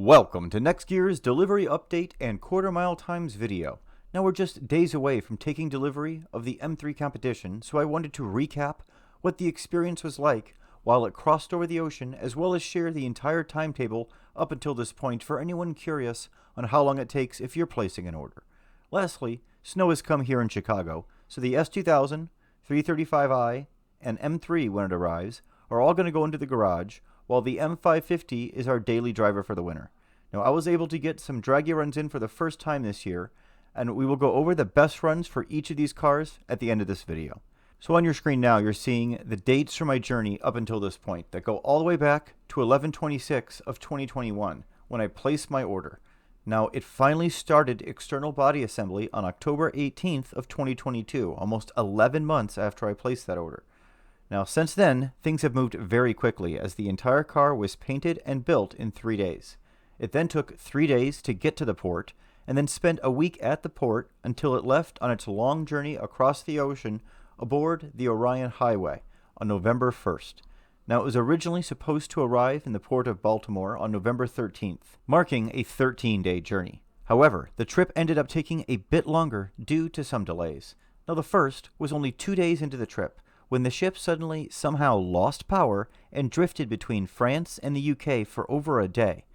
Welcome to NEXTGear's delivery update and quarter mile times video. Now we're just days away from taking delivery of the M3 competition, so I wanted to recap what the experience was like while it crossed over the ocean, as well as share the entire timetable up until this point for anyone curious on how long it takes if you're placing an order. Lastly, snow has come here in Chicago, so the S2000, 335i, and M3 when it arrives are all going to go into the garage, while the M550 is our daily driver for the winter. Now, I was able to get some Draggy runs in for the first time this year, and we will go over the best runs for each of these cars at the end of this video. So on your screen now, you're seeing the dates for my journey up until this point that go all the way back to 11/26 of 2021 when I placed my order. Now, it finally started external body assembly on October 18th of 2022, almost 11 months after I placed that order. Now, since then, things have moved very quickly as the entire car was painted and built in 3 days. It then took 3 days to get to the port, and then spent a week at the port until it left on its long journey across the ocean aboard the Orion Highway on November 1st. Now, it was originally supposed to arrive in the port of Baltimore on November 13th, marking a 13-day journey. However, the trip ended up taking a bit longer due to some delays. Now, the first was only 2 days into the trip, when the ship suddenly somehow lost power and drifted between France and the UK for over a day.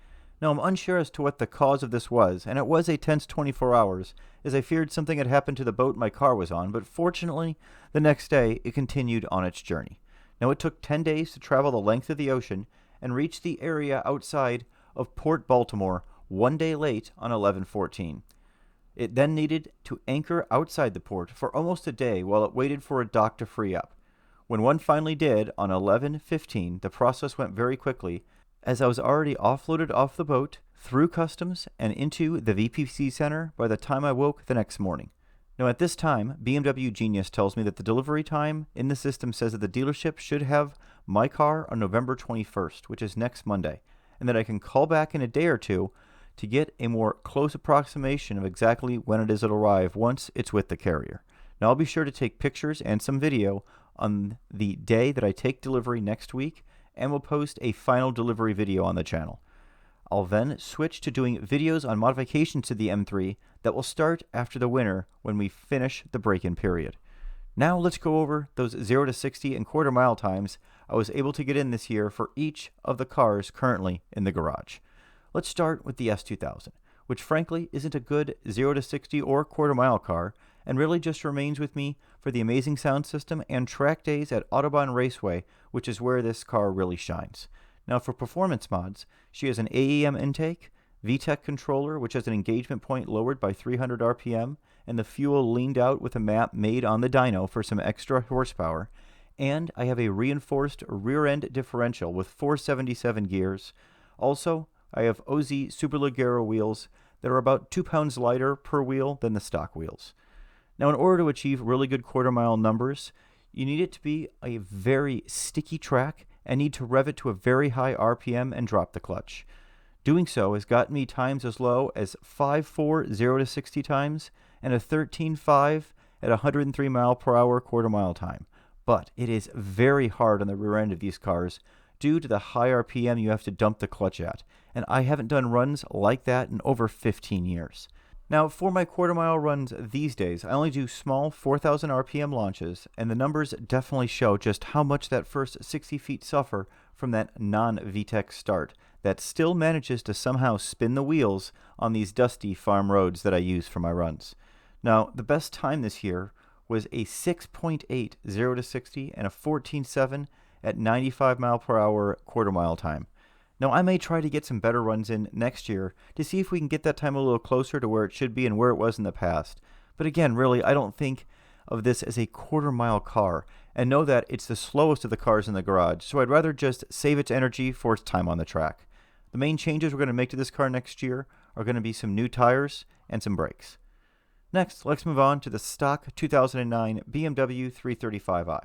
Now, I'm unsure as to what the cause of this was, and it was a tense 24 hours, as I feared something had happened to the boat my car was on, but fortunately, the next day, it continued on its journey. Now, it took 10 days to travel the length of the ocean and reach the area outside of Port Baltimore 1 day late on 11/14. It then needed to anchor outside the port for almost a day while it waited for a dock to free up. When one finally did, on 11/15, the process went very quickly, as I was already offloaded off the boat, through customs, and into the VPC center by the time I woke the next morning. Now, at this time, BMW Genius tells me that the delivery time in the system says that the dealership should have my car on November 21st, which is next Monday, and that I can call back in a day or two to get a more close approximation of exactly when it is it'll arrive once it's with the carrier. Now, I'll be sure to take pictures and some video on the day that I take delivery next week, and will post a final delivery video on the channel. I'll then switch to doing videos on modifications to the M3 that will start after the winter when we finish the break-in period. Now let's go over those 0 to 60 and quarter mile times I was able to get in this year for each of the cars currently in the garage. Let's start with the S2000, which frankly isn't a good 0 to 60 or quarter mile car, and really just remains with me for the amazing sound system and track days at Autobahn Raceway, which is where this car really shines. Now, for performance mods, she has an AEM intake, VTEC controller, which has an engagement point lowered by 300 RPM, and the fuel leaned out with a map made on the dyno for some extra horsepower, and I have a reinforced rear-end differential with 477 gears. Also, I have OZ Superleggero wheels that are about 2 pounds lighter per wheel than the stock wheels. Now, in order to achieve really good quarter mile numbers, you need it to be a very sticky track and need to rev it to a very high RPM and drop the clutch. Doing so has gotten me times as low as 5.4 0 to 60 times and a 13.5 at 103 mile per hour quarter mile time. But it is very hard on the rear end of these cars due to the high RPM you have to dump the clutch at, and I haven't done runs like that in over 15 years. Now, for my quarter mile runs these days, I only do small 4,000 RPM launches, and the numbers definitely show just how much that first 60 feet suffer from that non-VTEC start that still manages to somehow spin the wheels on these dusty farm roads that I use for my runs. Now, the best time this year was a 6.8 0 to 60 and a 14.7 at 95 mile per hour quarter mile time. Now, I may try to get some better runs in next year to see if we can get that time a little closer to where it should be and where it was in the past. But again, really, I don't think of this as a quarter mile car, and know that it's the slowest of the cars in the garage, so I'd rather just save its energy for its time on the track. The main changes we're going to make to this car next year are going to be some new tires and some brakes. Next, let's move on to the stock 2009 BMW 335i.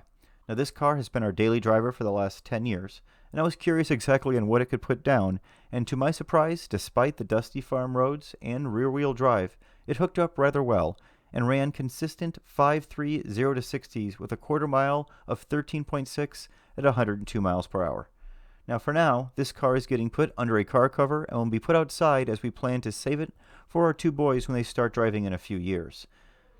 Now, this car has been our daily driver for the last 10 years, and I was curious exactly on what it could put down, and to my surprise, despite the dusty farm roads and rear-wheel drive, it hooked up rather well and ran consistent 5.3 0 to 60s with a quarter mile of 13.6 at 102 miles per hour. Now for now, this car is getting put under a car cover and will be put outside as we plan to save it for our two boys when they start driving in a few years.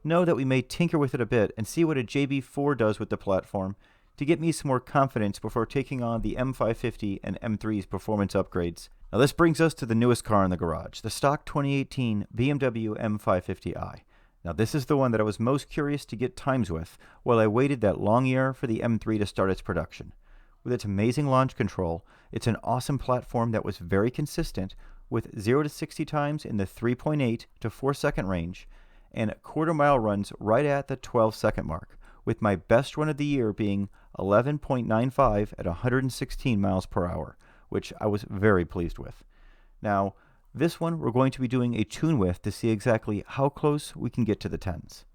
Know that we may tinker with it a bit and see what a JB4 does with the platform to get me some more confidence before taking on the M550 and M3's performance upgrades. Now this brings us to the newest car in the garage, the stock 2018 BMW M550i. Now this is the one that I was most curious to get times with while I waited that long year for the M3 to start its production. With its amazing launch control, it's an awesome platform that was very consistent with 0 to 60 times in the 3.8 to 4 second range and quarter mile runs right at the 12-second mark, with my best run of the year being 11.95 at 116 miles per hour, which I was very pleased with. Now, this one we're going to be doing a tune with to see exactly how close we can get to the 10s.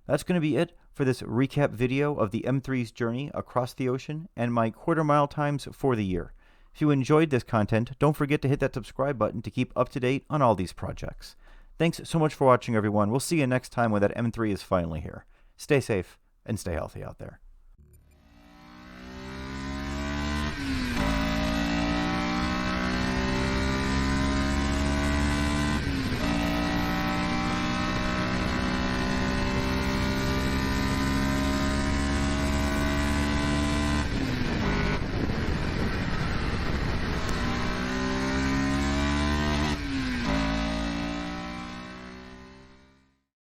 That's going to be it for this recap video of the M3's journey across the ocean and my quarter mile times for the year. If you enjoyed this content, don't forget to hit that subscribe button to keep up to date on all these projects. Thanks so much for watching, everyone. We'll see you next time when that M3 is finally here. Stay safe and stay healthy out there.